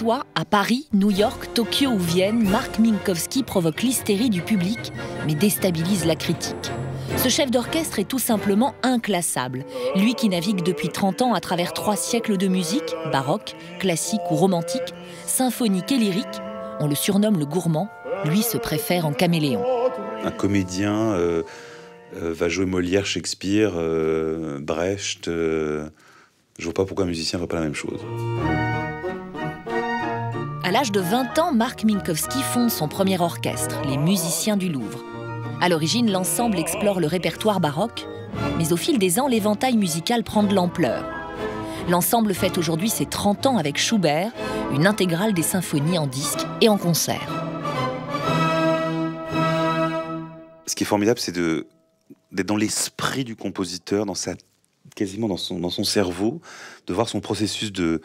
soit, à Paris, New York, Tokyo ou Vienne, Marc Minkowski provoque l'hystérie du public, mais déstabilise la critique. Ce chef d'orchestre est tout simplement inclassable. Lui qui navigue depuis 30 ans à travers 3 siècles de musique, baroque, classique ou romantique, symphonique et lyrique, on le surnomme le gourmand, lui se préfère en caméléon. Un comédien va jouer Molière, Shakespeare, Brecht. Je vois pas pourquoi un musicien ne ferait pas la même chose. À l'âge de 20 ans, Marc Minkowski fonde son premier orchestre, les Musiciens du Louvre. À l'origine, l'ensemble explore le répertoire baroque, mais au fil des ans, l'éventail musical prend de l'ampleur. L'ensemble fête aujourd'hui ses 30 ans avec Schubert, une intégrale des symphonies en disque et en concert. Ce qui est formidable, c'est d'être dans l'esprit du compositeur, quasiment dans son cerveau, de voir son processus de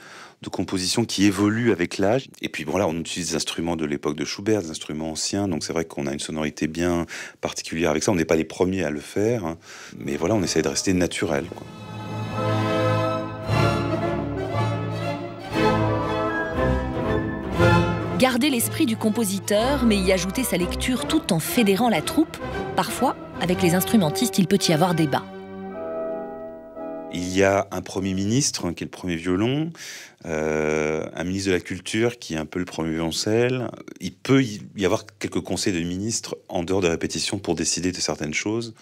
composition qui évolue avec l'âge. Et puis bon, là, on utilise des instruments de l'époque de Schubert, des instruments anciens, donc c'est vrai qu'on a une sonorité bien particulière avec ça. On n'est pas les premiers à le faire, hein, mais voilà, on essaie de rester naturel, quoi. Garder l'esprit du compositeur, mais y ajouter sa lecture tout en fédérant la troupe, parfois, avec les instrumentistes, il peut y avoir débat. Il y a un Premier ministre, qui est le premier violon, un ministre de la Culture, qui est un peu le premier violoncelle. Il peut y avoir quelques conseils de ministres en dehors de répétitions pour décider de certaines choses.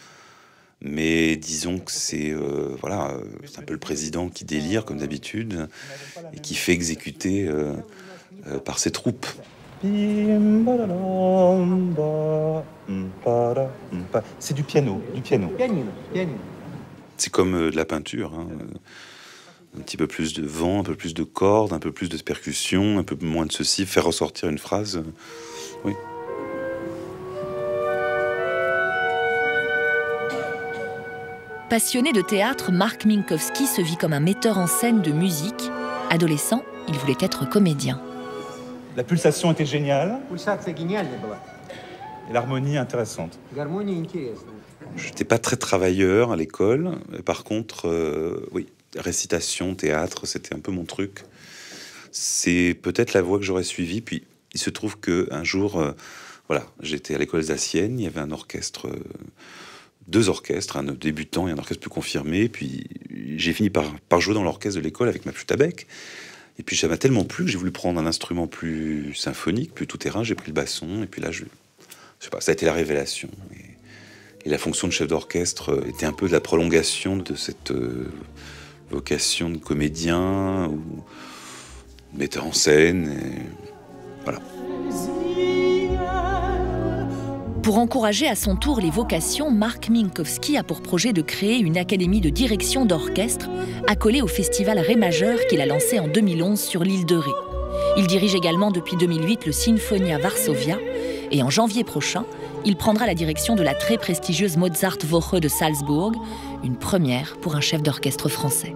Mais disons que c'est c'est un peu le président qui délire, comme d'habitude, et qui fait exécuter par ses troupes. C'est du piano, C'est comme de la peinture, hein. Un petit peu plus de vent, un peu plus de cordes, un peu plus de percussion, un peu moins de ceci, faire ressortir une phrase. Oui. Passionné de théâtre, Marc Minkowski se vit comme un metteur en scène de musique. Adolescent, il voulait être comédien. La pulsation était géniale. Et l'harmonie intéressante. Je n'étais pas très travailleur à l'école. Par contre, oui, récitation, théâtre, c'était un peu mon truc. C'est peut-être la voie que j'aurais suivie. Puis, il se trouve qu'un jour, j'étais à l'école alsacienne. Il y avait un orchestre, 2 orchestres, un débutant et un orchestre plus confirmé. Puis, j'ai fini par jouer dans l'orchestre de l'école avec ma flûte à bec. Et puis, ça m'a tellement plu que j'ai voulu prendre un instrument plus symphonique, plus tout-terrain. J'ai pris le basson. Et puis là, je sais pas, ça a été la révélation. Et la fonction de chef d'orchestre était un peu de la prolongation de cette vocation de comédien ou de metteur en scène. Et voilà. Pour encourager à son tour les vocations, Marc Minkowski a pour projet de créer une académie de direction d'orchestre accolée au festival Ré majeur qu'il a lancé en 2011 sur l'île de Ré. Il dirige également depuis 2008 le Sinfonia Varsovia et en janvier prochain, il prendra la direction de la très prestigieuse Mozartwoche de Salzbourg, une première pour un chef d'orchestre français.